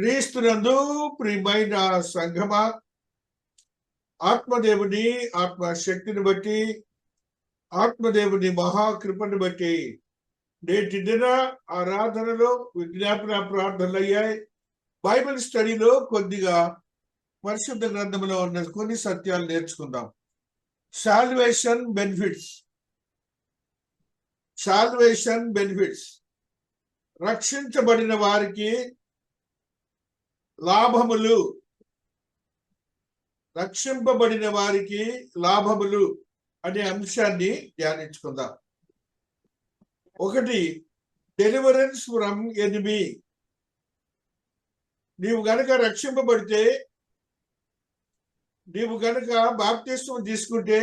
క్రీస్తునందు ప్రియమైన సంఘమా, ఆత్మదేవుని ఆత్మశక్తిని బట్టి, ఆత్మదేవుని మహాకృపను బట్టి నేటి దిన ఆరాధనలో విజ్ఞాపన ప్రార్థనలు అయ్యాయి. బైబిల్ స్టడీలో కొద్దిగా పరిశుద్ధ గ్రంథంలో ఉన్న కొన్ని సత్యాలు నేర్చుకుందాం. సాల్వేషన్ బెనిఫిట్స్, రక్షించబడిన వారికి లాభములు, రక్షింపబడిన వారికి లాభములు అనే అంశాన్ని ధ్యానించుకుందాం. ఒకటి, డెలివరెన్స్ ఫ్రమ్ ఎనిమీ. నీవు గనక రక్షింపబడితే, నీవు గనక బాప్తిస్మం తీసుకుంటే,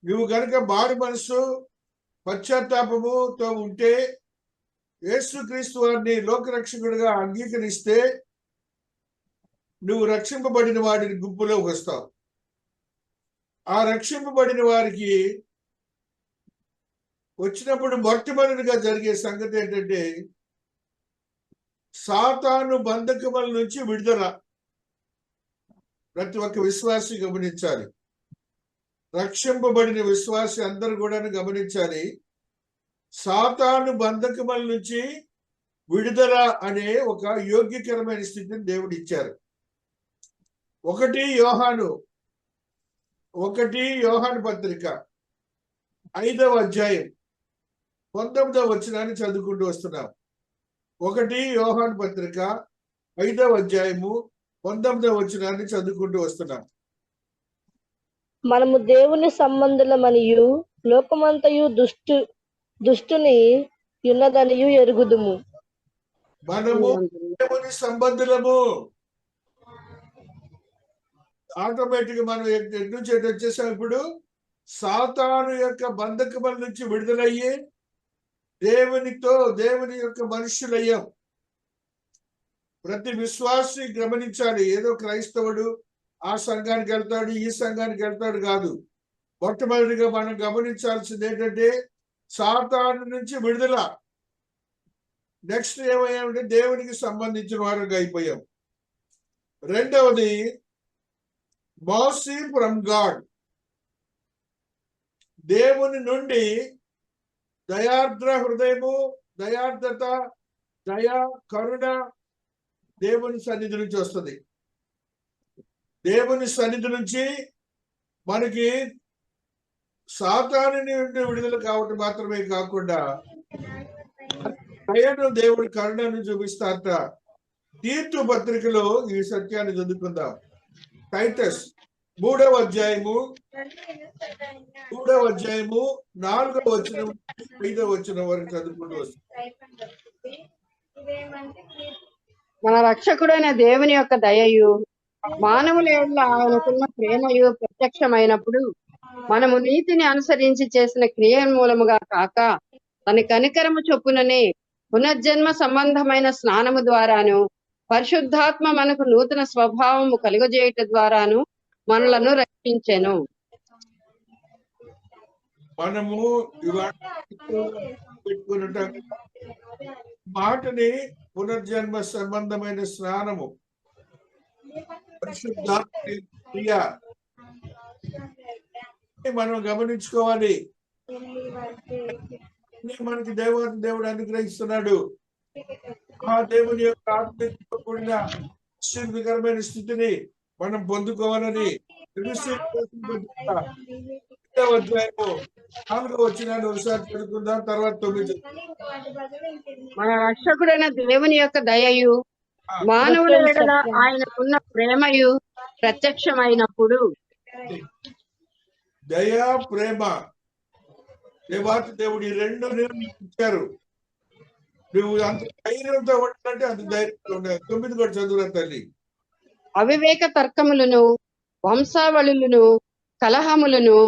నీవు గనక మారు మనసు పశ్చాత్తాపముతో ఉంటే, యేసుక్రీస్తు వారిని లోకరక్షకుడిగా అంగీకరిస్తే నువ్వు రక్షింపబడిన వాడిని గుంపులో వస్తావు. ఆ రక్షింపబడిన వారికి వచ్చినప్పుడు మొట్టమొదటిగా జరిగే సంగతి ఏంటంటే సాతాను బంధకముల నుంచి విడుదల. ప్రతి ఒక్క విశ్వాసి గమనించాలి, రక్షింపబడిన విశ్వాసి అందరూ కూడా గమనించాలి. సాతాను బంధకముల నుంచి విడుదల అనే ఒక యోగ్యకరమైన స్థితిని దేవుడు ఇచ్చారు. ఒకటి యోహాను పత్రిక 5వ అధ్యాయం 19వ వచనాన్ని చదువుకుంటూ వస్తున్నాం. 1 యోహాను పత్రిక 5వ అధ్యాయము 19వ వచనాన్ని చదువుకుంటూ వస్తున్నాం. మనము దేవుని సంబంధులమనియు లోకమంతయు దుష్టుని ఉన్నదనియు ఎరుగుదుము. మనము దేవుని సంబంధులము. ఆటోమేటిక్ మనం ఎటు నుంచి ఎటు వచ్చేసాం. ఇప్పుడు సాతాను యొక్క బంధకముల నుంచి విడుదలయ్యి దేవుని యొక్క మనుష్యులయ్యాం. ప్రతి విశ్వాసి గమనించాలి. ఏదో క్రైస్తవుడు ఆ సంఘానికి వెళ్తాడు, ఈ సంఘానికి వెళ్తాడు కాదు. మొట్టమొదటిగా మనం గమనించాల్సింది ఏంటంటే సాతాను నుంచి విడుదల. నెక్స్ట్ ఏమయ్యామంటే దేవునికి సంబంధించిన వారుగా అయిపోయాం. రెండవది మర్సీ ఫ్రమ్ గాడ్. దేవుని నుండి దయార్ద్ర హృదయము, దయార్ద్రత, దయా, కరుణ దేవుని సన్నిధి నుంచి వస్తుంది. దేవుని సన్నిధి నుంచి మనకి సాతాను నుండి విడుదల కావటం మాత్రమే కాకుండా దయను దేవుడి కరుణను చూపిస్తారట. తీతు పత్రికలో ఈ సత్యాన్ని చదువుకుందాం. టైటస్ 3వ అధ్యాయము 4వ వచనం 5వ వచనం వరకు చదువుకుంటూ వస్తుంది. మన రక్షకుడైన దేవుని యొక్క దయయు మానవుల యేడల ఆయనకున్న ప్రేమయు ప్రత్యక్షమైనప్పుడు మనము నీతిని అనుసరించి చేసిన క్రియ మూలముగా కాక తన కనికరము చొప్పుననే పునర్జన్మ సంబంధమైన స్నానము ద్వారాను పరిశుద్ధాత్మ మనకు నూతన స్వభావము కలుగజేయట ద్వారాను మనలను రక్షించెను. మనము పెట్టుకున్న మాటని పునర్జన్మ సంబంధమైన స్నానము, పరిశుద్ధాత్మ క్రియ మనం గమనించుకోవాలి. మనకి దేవుడు అనుగ్రహిస్తున్నాడు. ఆ దేవుని యొక్క ఆత్మతో కూడిన ఆశీర్వదకరమైన స్థితిని మనం పొందుకోవాలని 4వ అధ్యాయము 4వ వచనాన్ని ఒకసారి చదువుకుందాం. తర్వాత 9. మన రక్షకుడైన దేవుని యొక్క దయయు మానవుల యేడల ఆయనకున్న ప్రేమయు ప్రత్యక్షమైనప్పుడు. దయా, ప్రేమ, దేవాతి దేవుడు ఈ రెండు ఇచ్చారు. నువ్వు అంత ధైర్యంతో ఉండాలంటే అంత ధైర్యంతో ఉండాలి. 9 కూడా చదువురా తల్లి. అవివేక తర్కములను, వంశావళులను, కలహములను,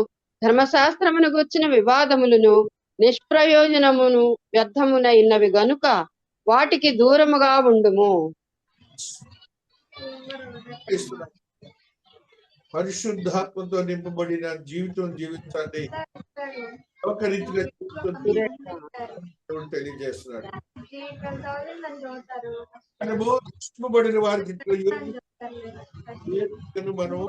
ధర్మశాస్త్రమును గూర్చిన వివాదములను, నిష్ప్రయోజనమును వ్యర్థమునైనవి గనుక వాటికి దూరముగా ఉండుము. పరిశుద్ధాత్మతో నింపబడిన జీవితం జీవించాలి. ఒక రీతిగా జీవితం దేవుడు తెలియజేస్తున్నాడు. మనము రక్షింపబడిన వారికి మనం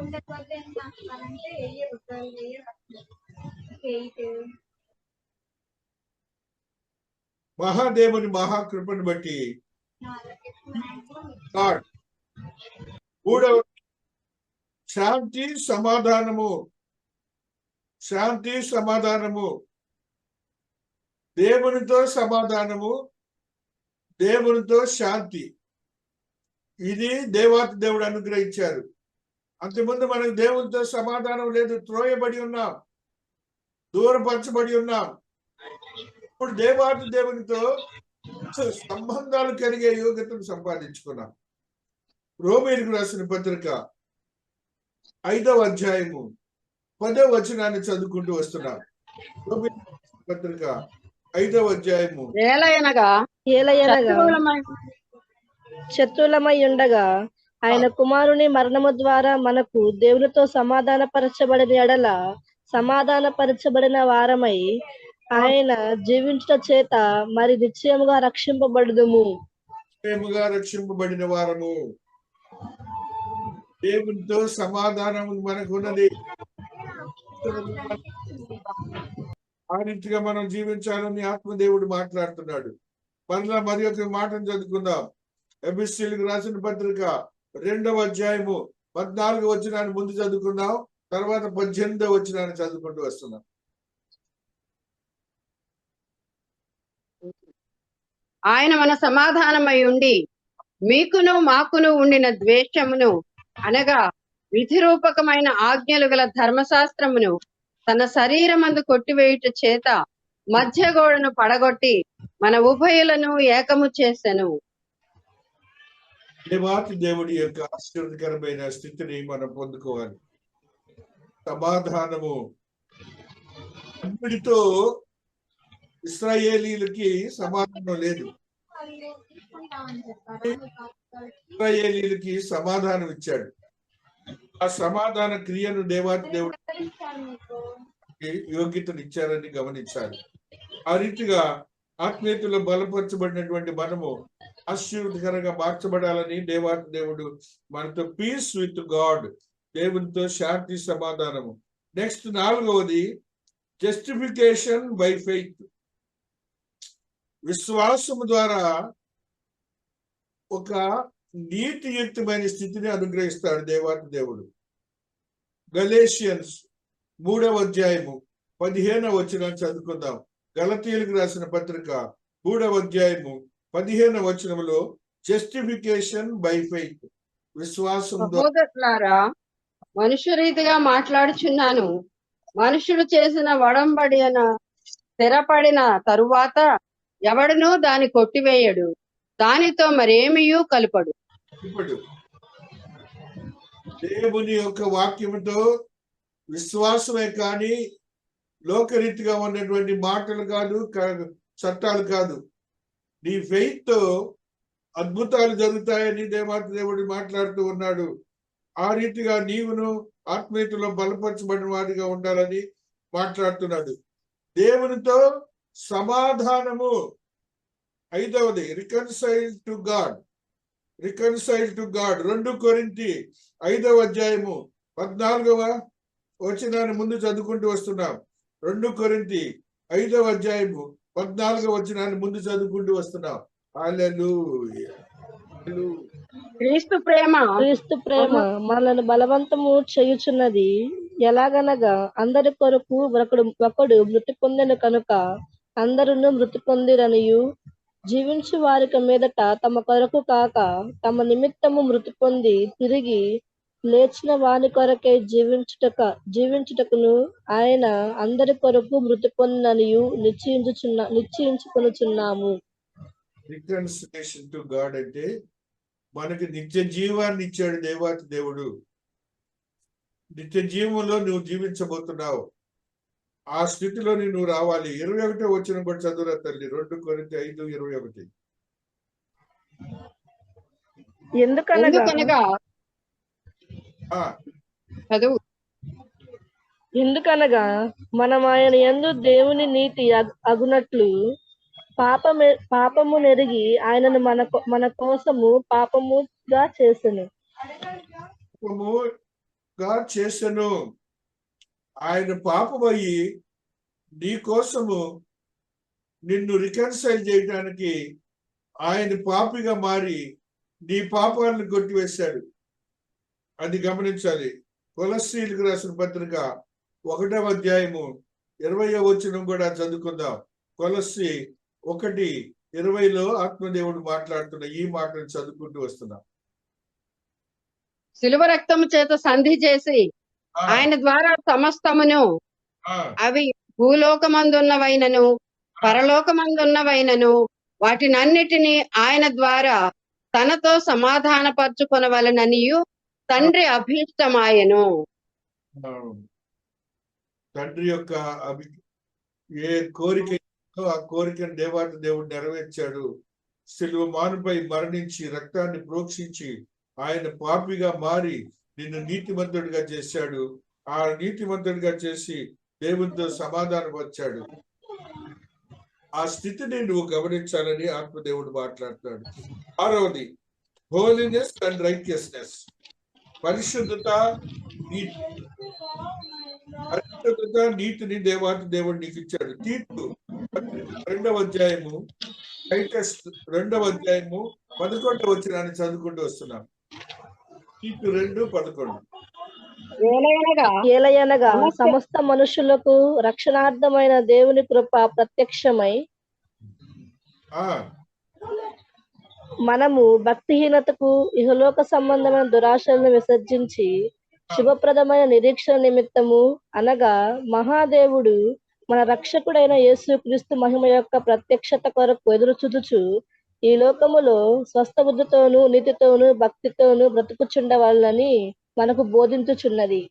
మహాదేవుని మహాకృపను బట్టి మూడవ శాంతి సమాధానము. శాంతి సమాధానము, దేవునితో సమాధానము, దేవునితో శాంతి. ఇది దేవాతి దేవుడు అనుగ్రహించారు. అంతకుముందు మనకు దేవునితో సమాధానం లేదు, త్రోయబడి ఉన్నాం, దూరపరచబడి ఉన్నాం. ఇప్పుడు దేవాతి దేవునితో సంబంధాలు కలిగే యోగ్యతను సంపాదించుకున్నాం. రోమీయులకు రాసిన పత్రిక 5వ అధ్యాయము 10వ వచనాన్ని చదువుకుంటూ వస్తున్నాం. రోమీయులకు పత్రిక 5వ అధ్యాయము ఏలయనగా శత్రులమై ఉండగా ఆయన కుమారుని మరణము ద్వారా మనకు దేవునితో సమాధానపరచబడిన ఎడల సమాధానపరచబడిన వారమై ఆయన జీవించుట చేత మరి నిశ్చయముగా రక్షింపబడుదుము. నిశ్చయముగా రక్షింపబడిన వారము. దేవునితో సమాధానం మనకు ఉన్నది. ఆ రీతిగా మనం జీవించాలని ఆత్మదేవుడు మాట్లాడుతున్నాడు. మరలా మరి ఒక మాటను చదువుకుందాం. ఎఫెసీయులకు రాసిన పత్రిక 2వ అధ్యాయము 14వ వచనాన్ని ముందు చదువుకుందాం, తర్వాత 18వ వచనాన్ని చదువుకుంటూ వస్తున్నాం. ఆయన మన సమాధానమై ఉండి మీకును మాకును ఉండిన ద్వేషమును అనగా విధిరూపకమైన ఆజ్ఞలు గల ధర్మశాస్త్రమును తన శరీరమందు కొట్టివేయుట చేత మధ్య గోడను పడగొట్టి మన ఉభయులను ఏకము చేసెను. దేవాతి దేవుడి యొక్క ఆశీర్వదకరమైన స్థితిని మనం పొందుకోవాలి. సమాధానము. అన్నిటితో ఇశ్రాయేలీలకి సమాధానం లేదు. ఇశ్రాయేలీలకి సమాధానం ఇచ్చాడు. ఆ సమాధాన క్రియను దేవాతి దేవుడు యోగ్యతను ఇచ్చారని గమనించాలి. ఆ రీతిగా ఆత్మీయతలో బలపరచబడినటువంటి మనము ఆశీర్వదకరంగా మార్చబడాలని దేవాతి దేవుడు మనతో పీస్ విత్ గాడ్, దేవునితో శాంతి సమాధానము. నెక్స్ట్ 4వది జస్టిఫికేషన్ బై ఫెయిత్. విశ్వాసము ద్వారా ఒక నీతియుక్తమైన స్థితిని అనుగ్రహిస్తాడు దేవాతి దేవుడు. గలేషియన్స్ 3వ అధ్యాయము 15వ వచనాన్ని చదువుకుందాం. గలతీయులకు రాసిన పత్రిక 3వ అధ్యాయము 15వ వచనములో జస్టిఫికేషన్ బై ఫెయిత్, విశ్వాసం సహోదరులారా, మనుష్య రీతిగా మాట్లాడుచున్నాను. మనుషుడు చేసిన వడంబడిన స్థిరపడిన తరువాత ఎవడునూ దాన్ని కొట్టివేయడు, దానితో మరేమియూ కలుపడు. ఇప్పుడు దేవుని యొక్క వాక్యముతో విశ్వాసమే కానీ లోకరీతిగా ఉన్నటువంటి మాటలు కాదు, చట్టాలు కాదు. నీ ఫెయిత్ తో అద్భుతాలు జరుగుతాయని దేవాతి దేవుడు మాట్లాడుతూ ఉన్నాడు. ఆ రీతిగా నీవును ఆత్మీయతలో బలపరచబడిన వాడిగా ఉండాలని మాట్లాడుతున్నాడు. దేవునితో సమాధానము. 5వది reconcile to God. Reconcile to God. 2 కొరింథీ 5వ అధ్యాయము 14వ వచనాన్ని ముందు చదువుకుంటూ వస్తున్నాం. 2 కొరింథీ 5వ అధ్యాయము 14వ వచనాన్ని ముందు చదువుకుంటూ వస్తున్నాం. హల్లెలూయా. క్రీస్తు ప్రేమ మనల్ని బలవంతము చేయుచున్నది. ఎలాగనగా అందరి కొరకు ఒకడు మృతి పొందెను కనుక అందరూ మృతి పొందిరనియు, జీవించు వారికి మీదట తమ కొరకు కాక తమ నిమిత్తము మృతి పొంది తిరిగి లేచిన వాని కొరకే జీవించుటకును ఆయన అందరి కొరకు మృతి పొందిననియు నిశ్చయించుకొనుచున్నాము. రికన్సిలేషన్ టు గాడ్ అంటే మనకి నిత్య జీవాన్ని ఇచ్చాడు దేవాతి దేవుడు. నిత్య జీవంలో నువ్వు జీవించబోతున్నావు. ఆ స్థితిలోని నువ్వు రావాలి. 21వ వచనం కూడా చదువురా తల్లి. 2 కొరింథీ 5:21. ఎందుకనగా చదువు. ఎందుకనగా మనం ఆయన యందు దేవుని నీతి అగునట్లు పాపము నెరిగి ఆయనను మన కోసము పాపముగా చేసెను. పాపముగా చేసెను. ఆయన పాపమయ్యి నీ కోసము నిన్ను రికన్సైల్ చేయడానికి ఆయన పాపిగా మారి నీ పాపాలను కొట్టివేశాడు. అది గమనించాలి. కొలస్సీలకు రాసిన పత్రిక 1వ అధ్యాయము 20వ వచనం కూడా చదువుకుందాం. కొలస్సీ 1:20లో ఆత్మదేవుడు మాట్లాడుతున్న ఈ మాటను చదువుకుంటూ వస్తున్నాం. శిలువ రక్తము చేత సంధి చేసి ఆయన ద్వారా సమస్తమును, అవి భూలోకమందున్నవైనను పరలోకమందున్నవైనను వాటినన్నిటినీ ఆయన ద్వారా తనతో సమాధానపరచుకొనవలెననియు తండ్రి అభీష్టమాయెను. తండ్రి యొక్క ఏ కోరిక ఆ కోరికను దేవాతి దేవుడు నెరవేర్చాడు. శిలువ మానుపై మరణించి రక్తాన్ని ప్రోక్షించి ఆయన పాపిగా మారి నిన్ను నీతిమంతుడిగా చేశాడు. ఆ నీతిమంతుడిగా చేసి దేవునితో సమాధానం వచ్చాడు. ఆ స్థితిని నువ్వు గమనించాలని ఆత్మదేవుడు మాట్లాడతాడు. 6వది హోలీనెస్ అండ్ రైటియస్నెస్. పరిశుద్ధత నీతిని దేవాతి దేవుడు నీకు ఇచ్చాడు. తీర్పు 2వ అధ్యాయము 2వ అధ్యాయము 11వ వచనాన్ని చదువుకుంటూ వస్తున్నాం. తీర్పు 2:11. ఏలయనగా సమస్త మనుషులకు రక్షణార్థమైన దేవుని కృప ప్రత్యక్షమై మనము భక్తిహీనతకు ఇహలోక సంబంధమైన దురాశలను విసర్జించి శుభప్రదమైన నిరీక్షణ నిమిత్తము అనగా మహాదేవుడు మన రక్షకుడైన యేసుక్రీస్తు మహిమ యొక్క ప్రత్యక్షత కొరకు ఎదురు చూచుచు ఈ లోకములో స్వస్థ బుద్ధితోనూ నీతితోనూ భక్తితోనూ బ్రతుకుచుండవాలని మనకు బోధించుచున్నది.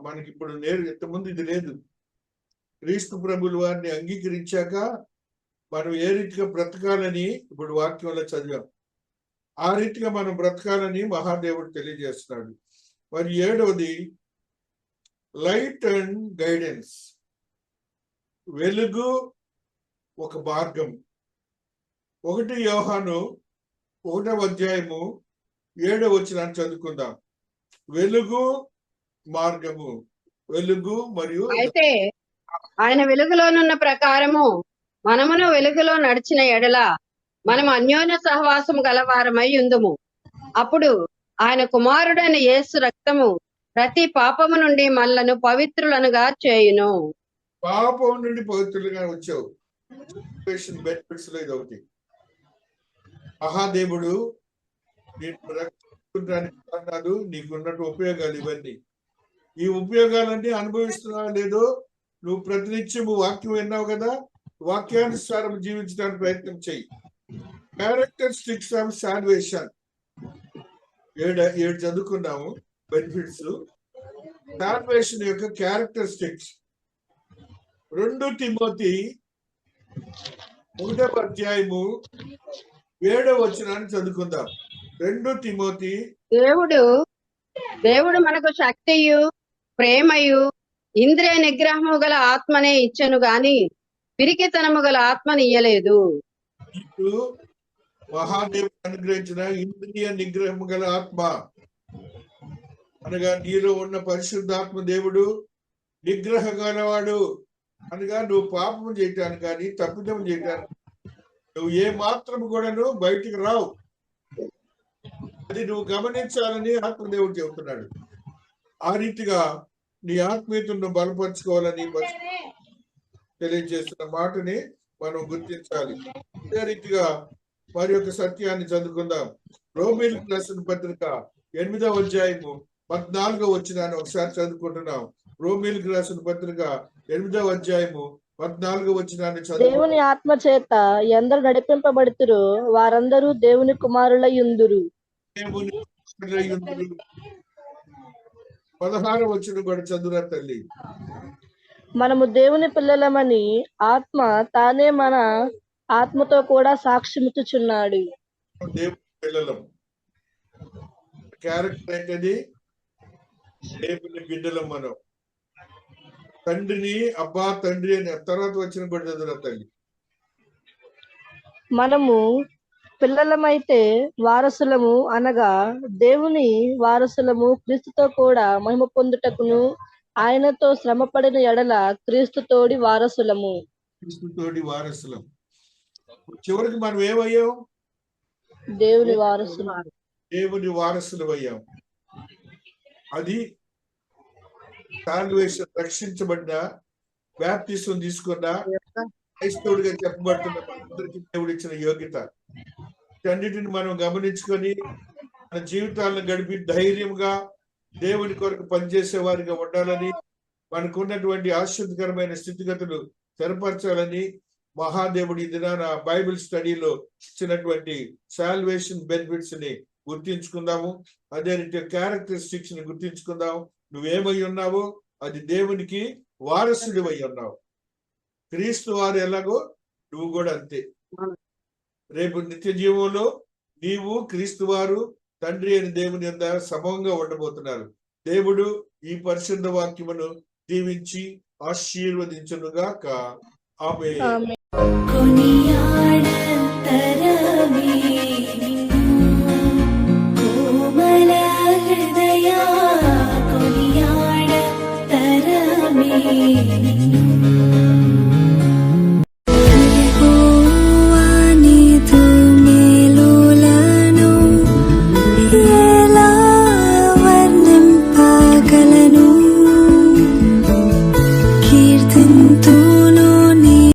మనకి ఇప్పుడు ఇంతకుముందు ఇది లేదు. క్రీస్తు ప్రభుల వారిని అంగీకరించాక మనం ఏ రీతిగా బ్రతకాలని ఇప్పుడు వాక్యంలో చదివాం. ఆ రీతిగా మనం బ్రతకాలని మహాదేవుడు తెలియజేస్తున్నాడు. మరి 7వది లైట్ అండ్ గైడెన్స్. వెలుగు ఒక మార్గం. 1 యోహాను 1వ అధ్యాయము 7వ వచనాన్ని చదువుకుందాం. వెలుగు మార్గము, వెలుగు మరియు అయితే ఆయన వెలుగులోనున్న ప్రకారము మనమును వెలుగులో నడిచిన ఎడల మనం అన్యోన్య సహవాసము గలవారమై ఉందుము. అప్పుడు ఆయన కుమారుడైన యేసు రక్తము ప్రతి పాపము నుండి మనలను పవిత్రులనుగా చేయును. పాపం నుండి పవిత్రులుగా వచ్చావు. బెనిఫిట్స్ లో ఇది ఒకటి. మహాదేవుడు నేను రక్షించడానికి కారణాలు, నీకున్నట్టు ఉపయోగాలు ఇవన్నీ. ఈ ఉపయోగాలన్నీ అనుభవిస్తున్నావా లేదో నువ్వు ప్రతినిత్యము వాక్యం విన్నావు కదా, వాక్యానుసారం జీవించడానికి ప్రయత్నం చెయ్యి. క్యారెక్టరిస్టిక్స్ ఆఫ్ సాల్వేషన్ 7 చదువుకున్నాము. బెనిఫిట్స్, సాల్వేషన్ యొక్క క్యారెక్టరిస్టిక్స్. 2 తిమోతి 1వ అధ్యాయము 7వ వచనాన్ని చదువుకుందాం. 2 తిమోతి. దేవుడు మనకు శక్తియు ప్రేమయు ఇంద్రియ నిగ్రహము గల ఆత్మనే ఇచ్చెను గాని పిరికితనము గల ఆత్మని ఇయ్యలేదు. ఇప్పుడు మహాదేవుడు అనుగ్రహించిన ఇంద్రియ నిగ్రహము గల ఆత్మ అనగా నీలో ఉన్న పరిశుద్ధాత్మ దేవుడు నిగ్రహ గలవాడు. అనగా నువ్వు పాపం చేయటానికి కానీ తప్పిదం చేయటానికి నువ్వు ఏ మాత్రం కూడాను బయటికి రావు. అది నువ్వు గమనించాలని ఆత్మదేవుడు చెబుతున్నాడు. ఆ రీతిగా నీ ఆత్మీయతను బలపరుచుకోవాలని తెలియజేస్తున్న మాటని మనం గుర్తించాలి. అదే రీతిగా మరి యొక్క సత్యాన్ని చదువుకుందాం. రోమీయులకు రాసిన పత్రిక 8వ అధ్యాయము 14వ వచనాన్ని ఒకసారి చదువుకుంటున్నాం. రోమీయులకు రాసిన పత్రిక 8వ అధ్యాయము 14వ వచనాన్ని చదువు. దేవుని ఆత్మ చేత ఎందరు నడిపింపబడుతురో వారందరూ దేవుని కుమారులై యుందురు. 16వ వచనం కూడా చదువురా తల్లి. మనము దేవుని పిల్లలమని ఆత్మ తానే మన ఆత్మతో కూడా సాక్ష్యమిచ్చుచున్నాడు. దేవుని పిల్లలం. క్యారెక్టర్ ఏంటది? దేవుని బిడ్డలం మనం. తండ్రిని అబ్బా తండ్రి అని తర్వాత వచ్చిన బిడ్డ తల్లి. మనము పిల్లలమైతే వారసులము అనగా దేవుని వారసులము, క్రీస్తుతో కూడా మహిమ పొందుటకును ఆయనతో శ్రమపడిన ఎడల క్రీస్తుతోడి వారసులము. క్రీస్తుతోటి వారసులం. చివరికి మనం ఏమయ్యాం? దేవుని వారసులు. దేవుని వారసులు అయ్యాం. అది సాల్వేషన్, రక్షించబడిన, బాప్తిసం తీసుకున్న క్రైస్తవుడిగా చెప్పబడుతున్న మనందరికీ దేవుడు ఇచ్చిన యోగ్యత. వీటన్నిటిని మనం గమనించుకొని మన జీవితాలను గడిపి ధైర్యంగా దేవుని కొరకు పనిచేసే వారిగా ఉండాలని, మనకున్నటువంటి ఆశ్చర్యకరమైన స్థితిగతులు స్థిరపరచాలని మహాదేవుడి ఈ దినాన బైబిల్ స్టడీలో ఇచ్చినటువంటి సాల్వేషన్ బెనిఫిట్స్ ని గుర్తించుకుందాము. అదే రీతిగా క్యారెక్టరిస్టిక్స్ ని గుర్తించుకుందాం. నువ్వేమై ఉన్నావో అది దేవునికి వారసుడి అయి ఉన్నావు. క్రీస్తు వారు ఎలాగో నువ్వు కూడా అంతే. రేపు నిత్య జీవంలో నీవు క్రీస్తు వారు తండ్రి అని దేవుని యొద్ద సమంగా ఉండబోతున్నారు. దేవుడు ఈ పరిశుద్ధ వాక్యమును దీవించి ఆశీర్వదించునుగాక. ఆమేన్. ఆమేన్.